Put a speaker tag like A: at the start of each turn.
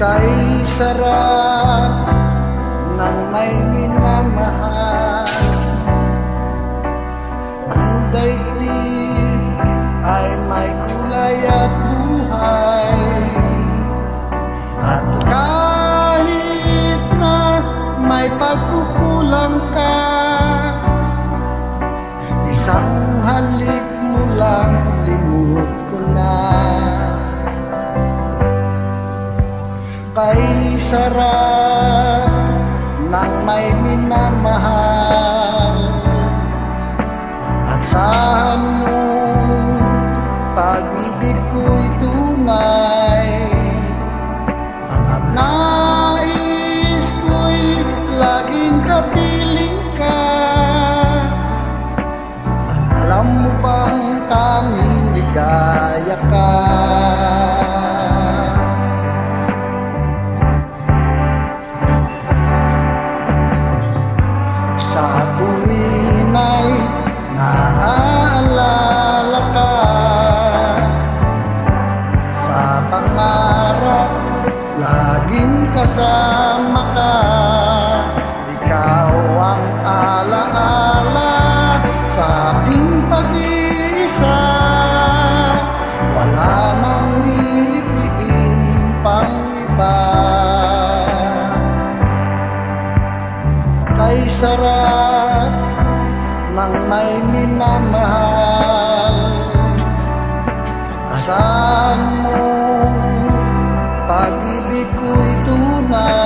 A: Kay sarap ng may minamahal. Ang daigdig ay may kulay at buhay. At kahit na may pagkukulang ka, isang halik mo lang limot ko na. Kay sarap ng may minamahal. Asahan mo pag-ibig ko'y tunay, at nais ko'y laging kapiling ka. Alam mo bang tanging ligaya ka? Sa tuwin ay naaalala ka, sa pangarap laging kasama ka. Ikaw ang alaala sa aking pag-iisa. Wala nang ibigin pang iba. Kay sarap ng may minamahal. Asahan mo pag-ibig ko'y tunay.